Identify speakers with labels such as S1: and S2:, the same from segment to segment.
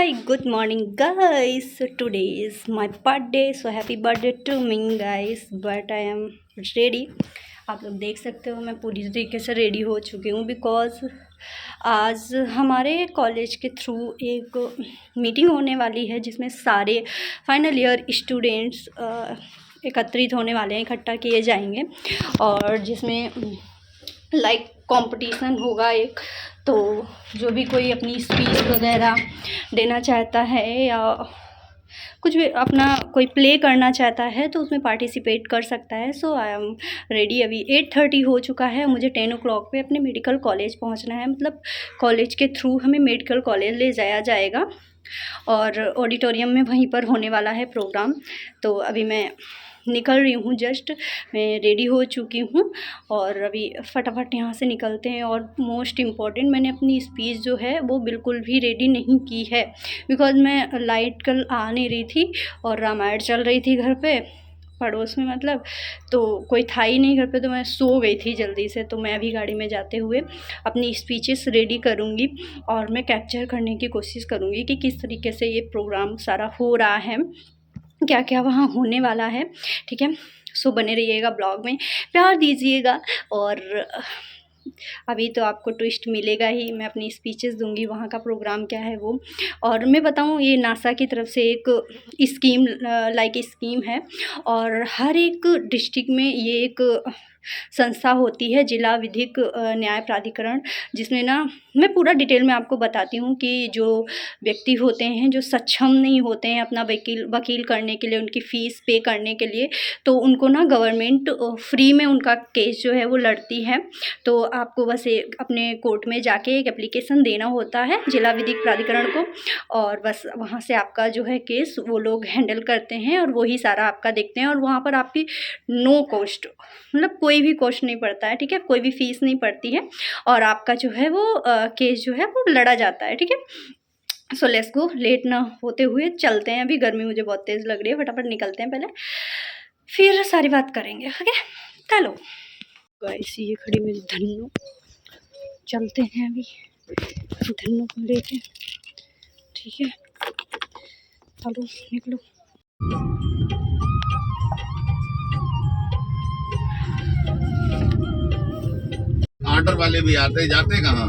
S1: Hi, good morning guys. So today is my birthday, so happy birthday to me guys. But I am ready. आप लोग देख सकते हो मैं पूरी तरीके से रेडी हो चुकी हूँ बिकॉज़ आज हमारे कॉलेज के थ्रू एक मीटिंग होने वाली है जिसमें सारे फाइनल ईयर स्टूडेंट्स एकत्रित होने वाले हैं, इकट्ठा किए जाएंगे और जिसमें लाइक कंपटीशन होगा एक। तो जो भी कोई अपनी स्पीच वगैरह देना चाहता है या कुछ भी अपना कोई प्ले करना चाहता है तो उसमें पार्टिसिपेट कर सकता है। सो आई एम रेडी। अभी 8:30 हो चुका है, मुझे 10 o'clock पे अपने मेडिकल कॉलेज पहुंचना है। मतलब कॉलेज के थ्रू हमें मेडिकल कॉलेज ले जाया जाएगा और ऑडिटोरियम में वहीं पर होने वाला है प्रोग्राम। तो अभी मैं निकल रही हूँ, जस्ट मैं रेडी हो चुकी हूँ और अभी फटाफट यहाँ से निकलते हैं। और मोस्ट इम्पॉर्टेंट, मैंने अपनी स्पीच जो है वो बिल्कुल भी रेडी नहीं की है बिकॉज़ मैं लाइट कल आ नहीं रही थी और रामायण चल रही थी घर पे पड़ोस में, मतलब तो कोई था ही नहीं घर पे, तो मैं सो गई थी जल्दी से। तो मैं अभी गाड़ी में जाते हुए अपनी स्पीचेस रेडी करूँगी और मैं कैप्चर करने की कोशिश करूँगी कि किस तरीके से ये प्रोग्राम सारा हो रहा है, क्या क्या वहाँ होने वाला है। ठीक है, सो बने रहिएगा, ब्लॉग में प्यार दीजिएगा। और अभी तो आपको ट्विस्ट मिलेगा ही, मैं अपनी स्पीचेस दूंगी, वहाँ का प्रोग्राम क्या है वो। और मैं बताऊँ, ये नासा की तरफ से एक स्कीम स्कीम है और हर एक डिस्ट्रिक्ट में ये एक संस्था होती है, जिला विधिक न्याय प्राधिकरण, जिसमें ना मैं पूरा डिटेल में आपको बताती हूँ कि जो व्यक्ति होते हैं जो सक्षम नहीं होते हैं अपना वकील करने के लिए, उनकी फ़ीस पे करने के लिए, तो उनको ना गवर्नमेंट फ्री में उनका केस जो है वो लड़ती है। तो आपको बस एक अपने कोर्ट में जाके एक एप्लीकेशन देना होता है जिला विधिक प्राधिकरण को और बस वहाँ से आपका जो है केस वो लोग हैंडल करते हैं और वही सारा आपका देखते हैं। और वहाँ पर आपकी नो कॉस्ट, मतलब कोई भी कॉस्ट नहीं पड़ता है, ठीक है, कोई भी फ़ीस नहीं पड़ती है और आपका जो है वो केस जो है वो लड़ा जाता है। ठीक है, सो लेट्स गो, लेट ना होते हुए चलते हैं। अभी गर्मी मुझे बहुत तेज़ लग रही है, फटाफट निकलते हैं पहले, फिर सारी बात करेंगे। ओके, चलो गाइस, ये खड़ी मेरी धन्नू, चलते हैं अभी धन्नू को लेके। ठीक है, चलो निकलो।
S2: ऑर्डर वाले भी आते जाते कहाँ?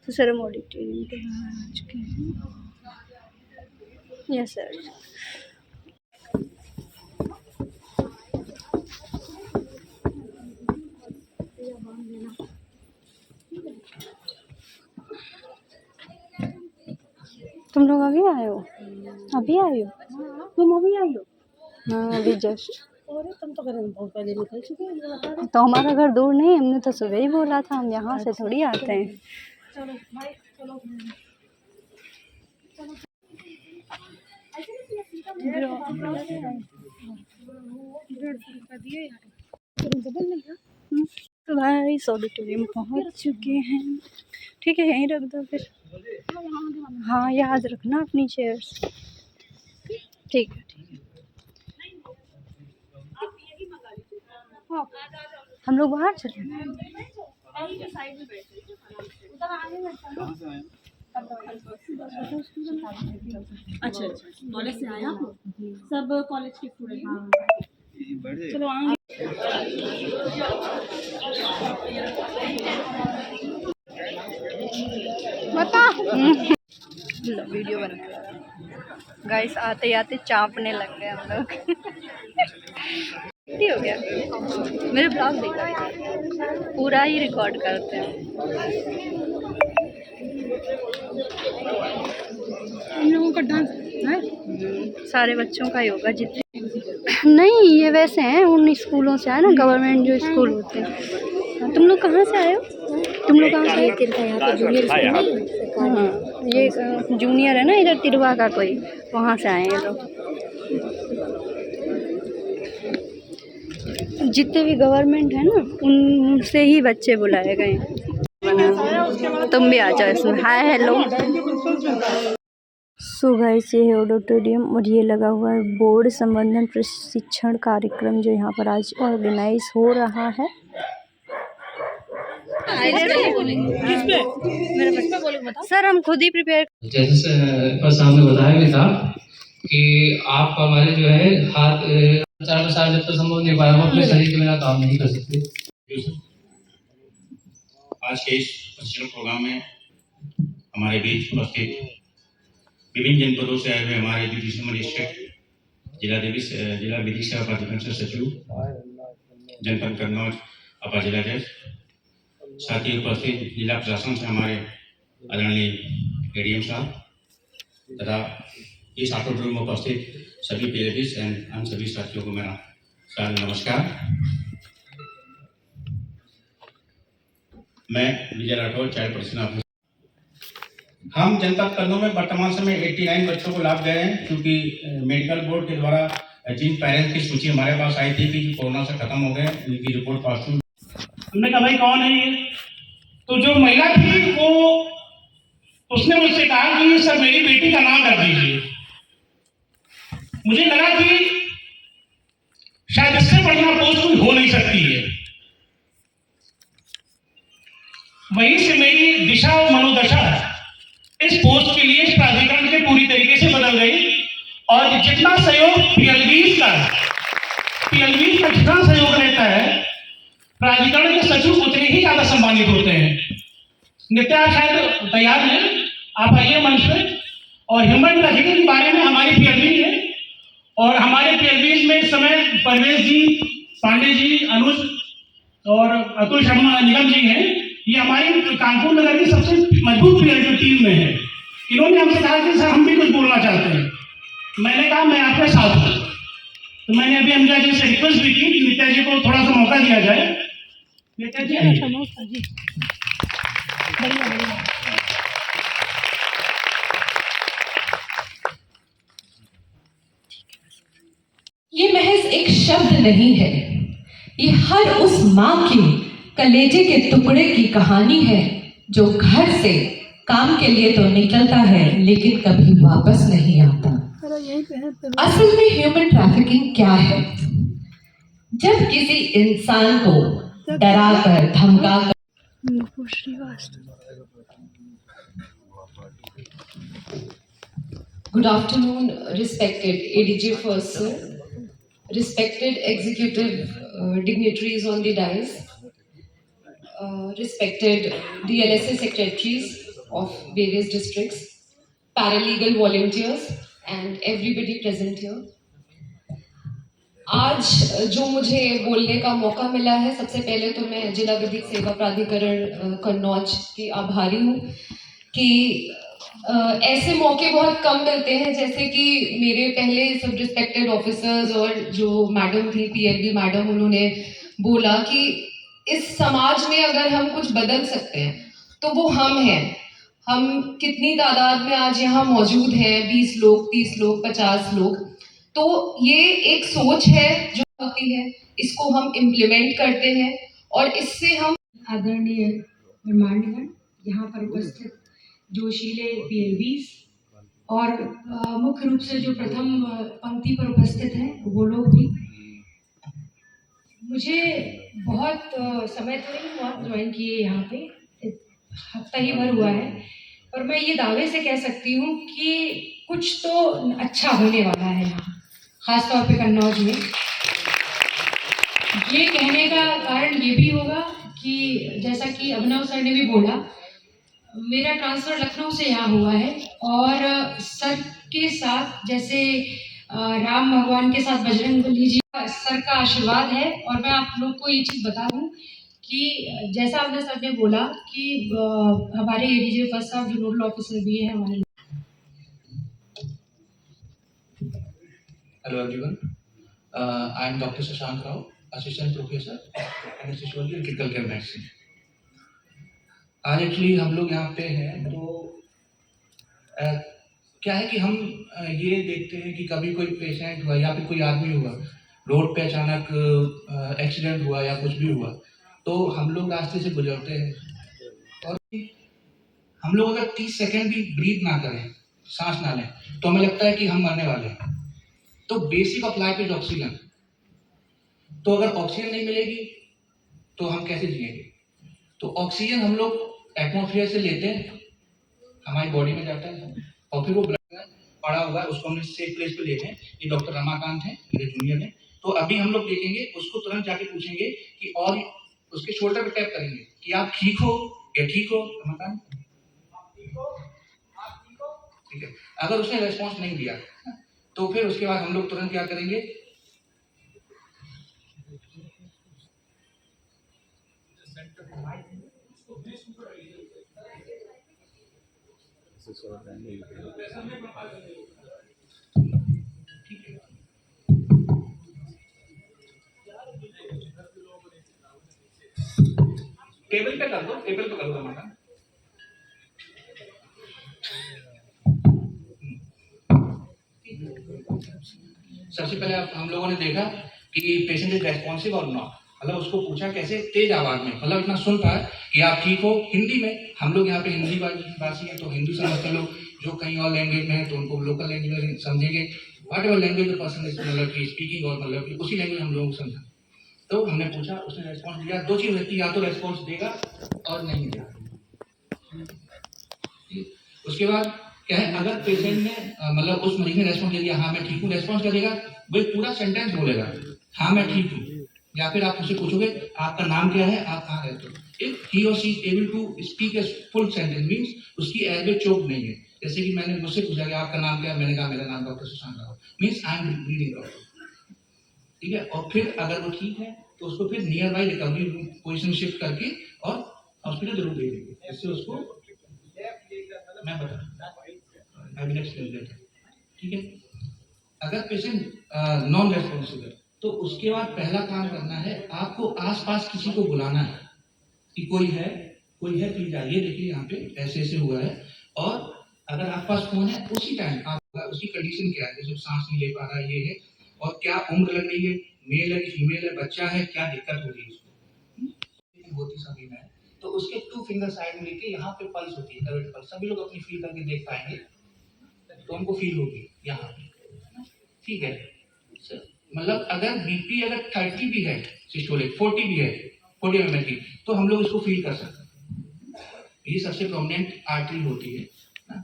S1: सर हम ऑडिटोरियम के बाहर आ चुके हैं। Yes sir. तुम लोग अभी आए हो? अभी आए हो? तुम अभी आई हो? हाँ, अभी जस्ट। तुम तो बहुत पहले निकल चुके हैं। तो हमारा घर दूर नहीं, हमने तो सुबह ही बोला था, हम यहाँ से थोड़ी आते हैं। चलो भाई, चलो तो भाई ऑडिटोरियम पहुँच चुके हैं। ठीक है, यहीं रख दो फिर। हाँ, याद रखना अपनी चेयर्स। ठीक है, ठीक है। हम लोग बाहर चले।
S3: अच्छा, कॉलेज से आया आप? सब कॉलेज के स्टूडेंट? चलो आएंगे।
S1: बता वीडियो बना गाइस, आते आते चापने लग गए हम लोग। हो गया, मेरे ब्लॉग देखा, पूरा ही रिकॉर्ड करते हैं
S3: हम लोगों का डांस है,
S1: सारे बच्चों का योगा जितने नहीं, ये वैसे हैं उन स्कूलों से आए ना, गवर्नमेंट जो स्कूल होते हैं। तुम लोग कहाँ से आए हो? तुम लोग कहाँ से आए? हाँ, ये जूनियर है ना इधर तिरवा का कोई, वहाँ से आए हैं लोग। जितने भी गवर्नमेंट है ना उनसे ही बच्चे बुलाए गए। तुम भी आ जाओ इसमें। Hi hello. सो गाइस, ये है ऑडिटोरियम और ये लगा हुआ है बोर्ड संबंधन प्रशिक्षण कार्यक्रम जो यहाँ पर आज ऑर्गेनाइज हो रहा है। सर हम खुद ही प्रिपेयर,
S4: जैसे पर सामने बताया भी था कि आप हमारे जो है हाथ 4 साल जब तक संभव नहीं पाया, हम अपने शरीर के बिना काम नहीं कर सकते।
S5: आज के इस प्रशिक्षण प्रोग्राम में हमारे बीच उपस्थित विभिन्न जनपदों से आए हुए हमारे डिविजनल मजिस्ट्रेट, जिला विधिक सेवा प्राधिकरण से सचिव, जनपद कन्नौज अपर जिला जज, साथ ही उपस्थित जिला प्रशासन से हमारे आदरणीय एडीएम साहब तथा इस ऑडिटोरियम में उपस्थित सभी पीएलबीज एंड हम सभी साथियों को मेरा सादर नमस्कार। मैं विजय राठौर, चाइल्ड प्रोटेक्शन ऑफिसर। हम जनपद कन्नौज में वर्तमान समय 89 बच्चों को लाभ दे रहे हैं, क्योंकि मेडिकल बोर्ड के द्वारा जिन पेरेंट्स की सूची हमारे पास आई थी कि कोरोना से खत्म हो गए, उनकी रिपोर्ट पास हुई।
S6: हमने कहा भाई कौन है ये, तो जो महिला थी वो उसने मुझसे कहा कि सर मेरी बेटी का नाम रख दीजिए। मुझे लगा कि शायद इससे बढ़िया पोस्ट कोई हो नहीं सकती है। वहीं से मेरी दिशा और मनोदशा इस पोस्ट के लिए इस प्राधिकरण के पूरी तरीके से बदल गई, और जितना सहयोग पीएलबीज का जितना सहयोग रहता है, प्राधिकरण के सचिव उतने ही ज्यादा सम्मानित होते हैं। नित्या शायद तैयार है, आप आइए मंच पे, और ह्यूमन ट्रैफिकिंग के बारे में हमारी पीएलबी है, और हमारे पीएलबीज में इस समय परवेश जी, पांडे जी, अनुज और अतुल शर्मा निगम जी हैं। ये हमारी कानपुर नगर की सबसे मजबूत पीएलबी टीम में है। इन्होंने हमसे कहा कि सर हम भी कुछ बोलना चाहते हैं। मैंने कहा मैं आपके साथ हूँ। तो मैंने अभी अमजा जी से रिक्वेस्ट भी की कि नित्या जी को थोड़ा सा मौका दिया जाए। नित्या जी
S7: ये महज एक शब्द नहीं है, ये हर उस माँ की कलेजे के टुकड़े की कहानी है जो घर से काम के लिए तो निकलता है लेकिन कभी वापस नहीं आता। असल में ह्यूमन ट्रैफिकिंग क्या है? जब किसी इंसान को डराकर धमकाकर Good afternoon, respected ADG First Sir, respected executive dignitaries on the dais, respected DLSA secretaries of various districts, paralegal volunteers and everybody present here. आज जो मुझे बोलने का मौका मिला है, सबसे पहले तो मैं जिला विधिक सेवा प्राधिकरण कन्नौज की आभारी हूँ कि ऐसे मौके बहुत कम मिलते हैं। जैसे कि मेरे पहले सब रिस्पेक्टेड ऑफिसर्स और जो मैडम थी पीएलबी मैडम, उन्होंने बोला कि इस समाज में अगर हम कुछ बदल सकते हैं तो वो हम हैं। हम कितनी तादाद में आज यहाँ मौजूद हैं, 20 लोग, 30 लोग, 50 लोग। तो ये एक सोच है जो होती है, इसको हम इम्प्लीमेंट करते हैं और इससे हम
S8: आदरणीय मेहमानगण, यहाँ पर उपस्थित जोशीले पीएलबीज और मुख्य रूप से जो प्रथम पंक्ति पर उपस्थित हैं वो लोग भी। मुझे बहुत समय तो नहीं हुआ ज्वाइन किए, यहाँ पे हफ्ता ही भर हुआ है, पर मैं ये दावे से कह सकती हूँ कि कुछ तो अच्छा होने वाला है यहाँ, खासतौर पे कन्नौज में। ये कहने का कारण ये भी होगा कि जैसा कि अभिनव सर ने भी बोला, मेरा ट्रांसफ़र लखनऊ से यहाँ हुआ है और सर के साथ जैसे राम भगवान के साथ बजरंगबली जी सर का आशीर्वाद है। और मैं आप लोग को ये चीज़ बता दूँ कि जैसा आपने सर ने बोला कि हमारे एडीजे फर्स्ट साहब जो नोडल ऑफिसर भी हैं हमारे।
S4: Hello everyone, I am Dr. Shashank Rao, Assistant Professor, Anesthesiology and Critical Care Medicine. आज एक्चुअली हम लोग यहाँ पे हैं तो क्या है कि हम ये देखते हैं कि कभी कोई पेशेंट हुआ या फिर कोई आदमी हुआ, रोड पे अचानक एक्सीडेंट हुआ या कुछ भी हुआ, तो हम लोग रास्ते से गुजरते हैं और हम लोग अगर 30 सेकंड भी ब्रीथ ना करें सांस ना लें तो हमें लगता है कि हम मरने वाले हैं। तो basic of life is oxygen. तो अगर ऑक्सीजन नहीं मिलेगी तो हम कैसे जिएंगे? तो ऑक्सीजन हम लोग एटमॉस्फेयर से लेते हैं, हमारी बॉडी में जाता है और फिर वो ब्लड में पड़ा हुआ है, उसको हमने सेफ प्लेस पे लेते हैं। ये डॉक्टर रमाकांत हैं, मेरे जूनियर हैं। तो अभी हम लोग देखेंगे, उसको तुरंत जाके पूछेंगे कि, और उसके शोल्डर पे टैप करेंगे कि आप ठीक हो या ठीक हो रमाकांत, ठीक है। अगर उसने रेस्पॉन्स नहीं दिया तो फिर उसके बाद हम लोग तुरंत क्या करेंगे, टेबल पे कर दो, टेबल पे कर दो रमाकांत। सबसे पहले हम लोगों ने देखा कि पेशेंट इज रेस्पॉन्सिव और नॉट, मतलब उसको पूछा कैसे, तेज आवाज में, मतलब इतना सुन पाए कि आप ठीक हो, हिंदी में। हम लोग यहाँ पे हिंदी भाषी हैं तो हिंदी समझते लोग, जो कहीं और लैंग्वेज में है तो उनको लोकल लैंग्वेज में समझेंगे। What ever language the person is, मतलब कि स्पीकिंग, और मतलब कि उसी लैंग्वेज हम लोगों को समझा। तो हमने पूछा, उसने रेस्पॉन्स दिया। दो चीज रहती है, या तो रेस्पॉन्स देगा और नहीं देगा। उसके बाद क्या है, अगर पेशेंट ने मतलब उस मरीज ने रेस्पॉन्स दे दिया, हाँ मैं ठीक हूँ, रेस्पॉन्स क्या देगा, वो एक पूरा सेंटेंस बोलेगा, हाँ मैं ठीक हूँ। या फिर आप उससे पूछोगे आपका नाम क्या है, आप कहाँ रहते हो। इफ ही और she is able to speak a full sentence, means उसकी एयरवे चोक नहीं है। जैसे कि मैंने मुझसे पूछा कि आपका नाम क्या है, मैंने कहा मेरा नाम doctor Shashank Rao, means I am breathing doctor, ठीक है। और फिर अगर वो ठीक है तो उसको फिर near by recovery position shift करके और हॉस्पिटल जरूर भेजेंगे, जिससे उसको मैं बता ठीक है। अगर पेशेंट नॉन रेस्पॉन्सिव है तो उसके बाद पहला काम करना है, आपको आसपास किसी को बुलाना है कि कोई है प्लीज आइए, देखिए यहाँ पे ऐसे ऐसे हुआ है। और अगर आपके पास फोन है, उसी टाइम आप उसकी कंडीशन क्या है, जैसे सांस नहीं ले पा रहा है, ये है, और क्या उम्र लग रही है, मेल है फीमेल है, बच्चा है, क्या दिक्कत हो रही है उसको, होती सभी में। तो उसके 2 फिंगर साइड में लेके यहाँ पे पल्स होती है, थर्ड पल्स, सभी लोग अपनी फील करके देख पाएंगे तो उनको फील होगी यहाँ पे, ठीक है। मतलब अगर बीपी अगर 30 भी है, सिस्टोलिक 40 भी है, 40 mm की, तो हम लोग इसको फील कर सकते हैं। ये सबसे प्रोमिनेंट आर्टरी होती है ना?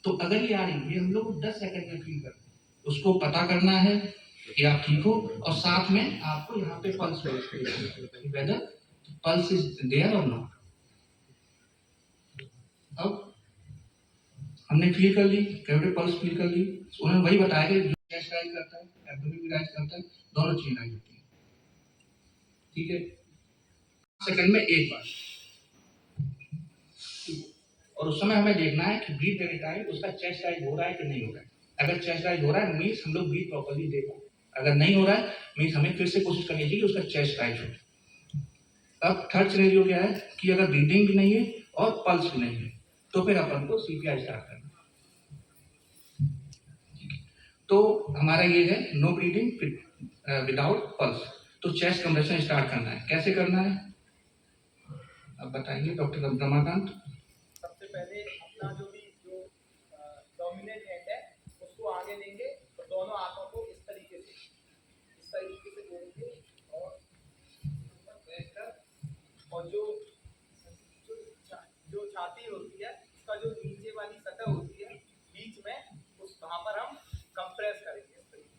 S4: तो अगर ये आ रही है, हम लोग 10 सेकंड में फील करते हैं, उसको पता करना है कि आप ठीक हो, और साथ में आपको यहाँ पे pulse whether pulse is there और नॉट। अब हमने फील कर ली, कैविटी पल्स फील कर ली, उन्होंने वही बताया कि जो चेस्ट राइज करता है, एब्डोमेन भी राइज करता है, दोनों चीजें राइज होती है, ठीक है। सेकंड में एक बार, और उस समय हमें देखना है कि ब्रीथ लेने टाइम उसका चेस्ट राइज हो रहा है कि नहीं हो रहा है। अगर चेस्ट राइज हो रहा है मीन्स हम लोग ब्रीथ प्रॉपर्ली दे पाए, अगर नहीं हो रहा है मीन्स हमें फिर से कोशिश करनी चाहिए कि उसका चेस्ट राइज हो। अब थर्ड सिनेरियो क्या है कि अगर ब्रीदिंग भी नहीं है और पल्स भी नहीं है, तो फिर अपन को सीपीआर स्टार्ट करना। तो हमारा ये है नो ब्रीदिंग विदाउट पल्स। तो चेस्ट कंप्रेशन स्टार्ट करना है, कैसे करना है अब बताइए डॉक्टर रमाकांत।
S9: सबसे पहले अपना जो डोमिनेंट हैंड है उसको आगे लेंगे और दोनों हाथों को इस तरीके से जोड़ेंगे और बैठकर, और जो छाती होती है उसका जो नीचे वाली सतह होती है बीच में, उस वहाँ पर हम कंप्रेस करेंगे इस तरीके।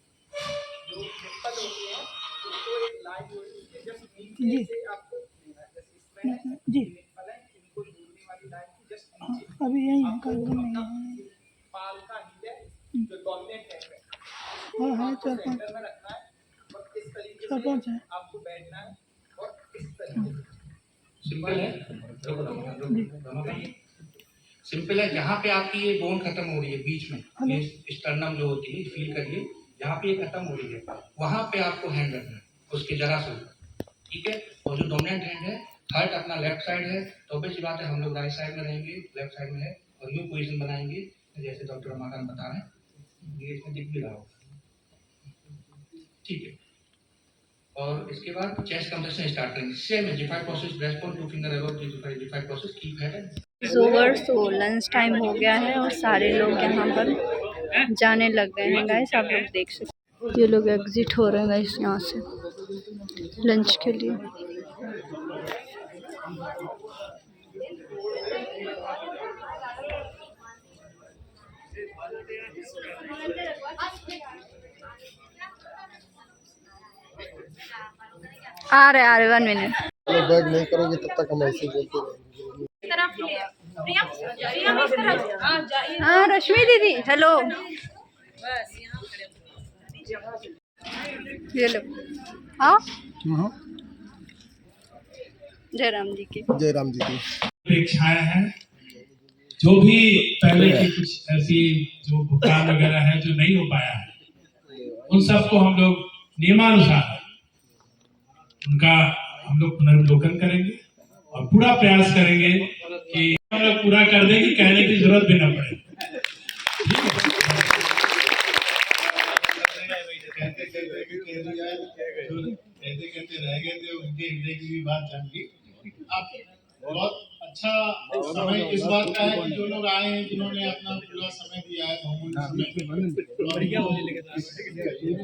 S9: जो निप्पल होती है उसको एक लाइन जोड़ेंगे, उसके जस्ट नीचे से आपको लेना है, जैसे इसमें निप्पल है, इनको जोड़ने वाली लाइन की जस्ट नीचे
S10: अभी यही
S9: आपको अपना पाल का हील है जो डोमिनेंट है आपको सेंटर में रखना है, और इस तरीके से आपको बैठना है और इस तरीके से।
S4: सिंपल है, सिंपल है। जहाँ पे आपकी ये बोन खत्म हो रही है बीच में, ये स्टर्नम जो होती है, फील करिए जहाँ पे ये खत्म हो रही है, वहां पे आपको हैंड रखना है, उसके जरा से, ठीक है। और जो डोमिनेंट हैंड है, हार्ट अपना लेफ्ट साइड है, तो बेसिक बात है हम लोग राइट साइड में रहेंगे, लेफ्ट साइड में है, और यूं पोजीशन बनाएंगे जैसे डॉक्टर रमाकांत बता रहे हैं, ये इसमें दिख भी रहा हो, ठीक है। और इसके बाद चेस्ट कंप्रेशन स्टार्ट करेंगे, सेम है, डिफाइड process, respond 2 finger above, डिफाइड process, keep head
S1: over, so lunch time हो गया है और सारे लोग यहाँ पर जाने लग गए हैं गाइस। आप लोग देख सकते हैं ये लोग एग्जिट हो रहे हैं गाइस यहाँ से लंच के लिए। आ रहे 1 मिनट।
S10: बैग नहीं करोगे तब तक हम ऐसे ही बोलते रहेंगे।
S1: हाँ रश्मि दीदी हेलो। ये लो। हाँ जय राम जी की।
S10: जय राम जी की।
S6: अपेक्षाएं हैं, जो भी पहले की कुछ ऐसी जो भुगतान वगैरह है जो नहीं हो पाया है, उन सबको हम लोग नियमानुसार उनका हम लोग पुनर्विलोकन करेंगे और पूरा प्रयास करेंगे कि हम लोग पूरा कर दें कि कहने की जरूरत भी न पड़े।
S11: कहते रह गए थे, उनके हृदय की भी बात जान ली। आप बहुत अच्छा समय इस बात का है कि जो लोग आए हैं, जिन्होंने अपना पूरा समय दिया है,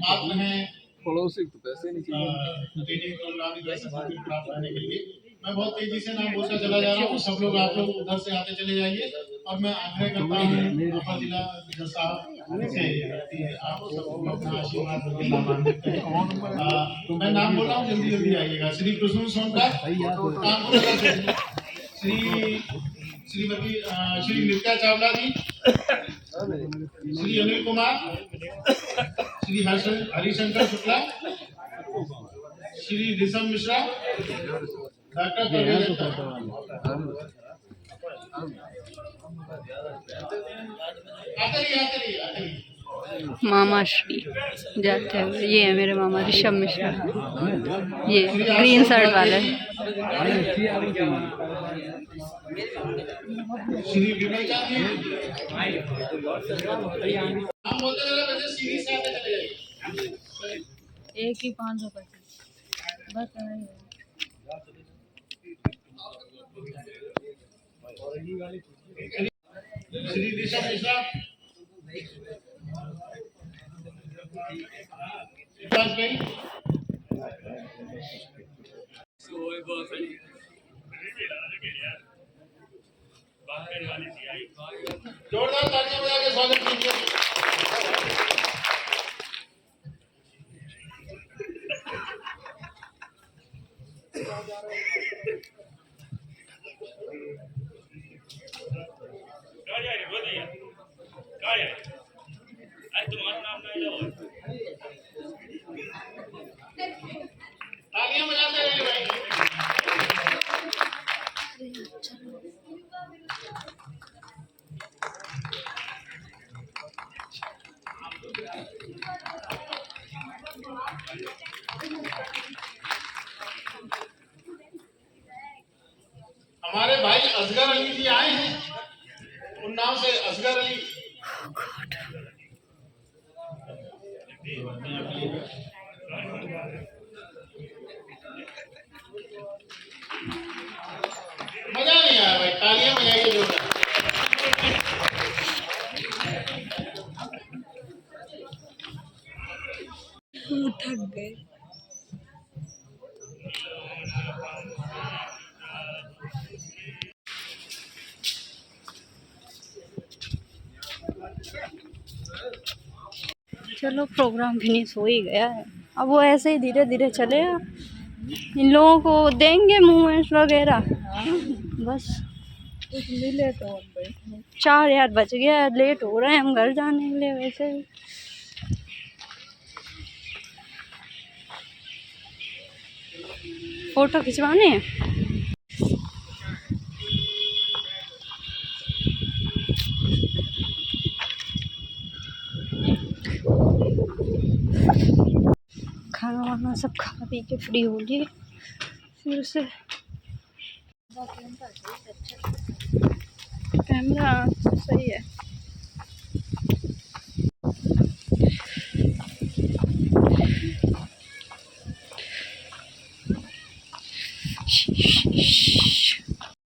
S11: पात्र हैं
S10: पड़ोसी तो पैसे नहीं चाहिए
S11: ट्रेनिंग प्रोग्राम प्राप्त करने के लिए। मैं बहुत तेजी से नाम बोलता चला जा रहा हूँ, सब लोग आप लोग उधर से आते चले जाइए और मैं आग्रह करता हूँ अपर जिला साहब से आप सबको अपना आशीर्वाद दें। मैं नाम बोल रहा हूँ, जल्दी जल्दी आइएगा। श्री प्रसून सोनकर, श्रीमती श्री नित्या चावला जी, श्री अनिल कुमार, श्री हरिशंकर शुक्ला, श्री ऋषभ मिश्रा, डॉक्टर
S1: मामा श्री जाते हैं। ये है मेरे मामा ऋषभ मिश्रा, ये ग्रीन शर्ट वाले।
S11: श्री विवेका जी, हम बोलते रहे वैसे सीधी से आते चले जाइए।
S3: एक ही 500 बस
S11: श्री ऋषभ मिश्रा, जोरदार तालियां बजा के स्वागत कीजिए। तालियां बजाते रहिए भाई। हमारे भाई असगर अली जी आए हैं, उन्नाव से असगर अली। मजा नहीं आया भाई, तालियां बजाइए जोरदार।
S1: थक गए। चलो प्रोग्राम फिनिश हो ही गया है। अब वो ऐसे ही धीरे धीरे चलेगा। इन लोगों को देंगे मूवमेंट्स वगैरह बस। मिले तो 4 यार बज गया, लेट हो रहे हैं हम घर जाने के लिए। वैसे भी फोटो खिंचवाने हैं। खाना वाना सब खा पी के फ्री हो लिए फिर से। कैमरा सही है।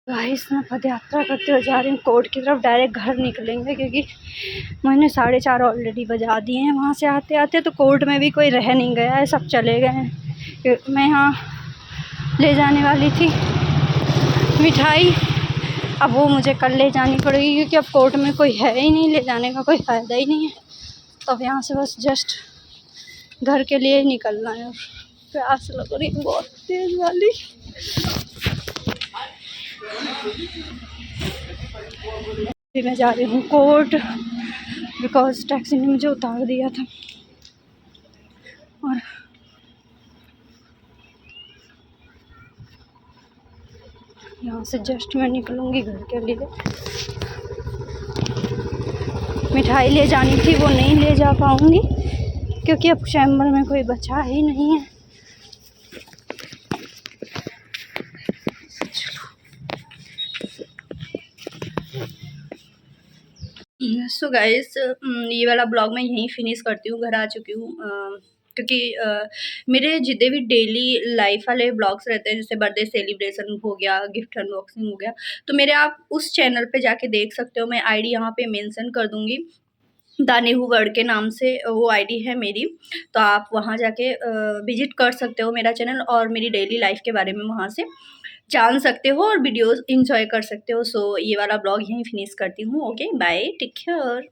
S1: गाइस गाइस मैं पद यात्रा करते हुए जा रही हूँ कोर्ट की तरफ। डायरेक्ट घर निकलेंगे क्योंकि मैंने 4:30 ऑलरेडी बजा दिए हैं। वहाँ से आते आते तो कोर्ट में भी कोई रह नहीं गया है, सब चले गए हैं। मैं यहाँ ले जाने वाली थी मिठाई, अब वो मुझे कल ले जानी पड़ेगी क्योंकि अब कोर्ट में कोई है ही नहीं, ले जाने का कोई फ़ायदा ही नहीं है। तो अब यहाँ से बस जस्ट घर के लिए ही निकलना है। और प्यास लग रही है बहुत तेज़ वाली। मैं जा रही हूँ कोर्ट बिकॉज टैक्सी ने मुझे उतार दिया था। और यहाँ से जस्ट मैं निकलूँगी घर के लिए। मिठाई ले जानी थी, वो नहीं ले जा पाऊँगी क्योंकि अब चैम्बर में कोई बचा ही नहीं है। सो गाइस ये वाला ब्लॉग मैं यहीं फिनिश करती हूँ। घर आ चुकी हूँ क्योंकि मेरे जितने भी डेली लाइफ वाले ब्लॉग्स रहते हैं, जैसे बर्थडे सेलिब्रेशन हो गया, गिफ्ट अनबॉक्सिंग हो गया, तो मेरे आप उस चैनल पे जाके देख सकते हो। मैं आईडी यहाँ पे मेंशन कर दूँगी, दानेहू वर्ड के नाम से वो आईडी है मेरी। तो आप वहाँ जाके विजिट कर सकते हो मेरा चैनल और मेरी डेली लाइफ के बारे में वहाँ से जान सकते हो और वीडियोस एंजॉय कर सकते हो। सो ये वाला ब्लॉग यहीं फिनिश करती हूँ। Okay bye, take care.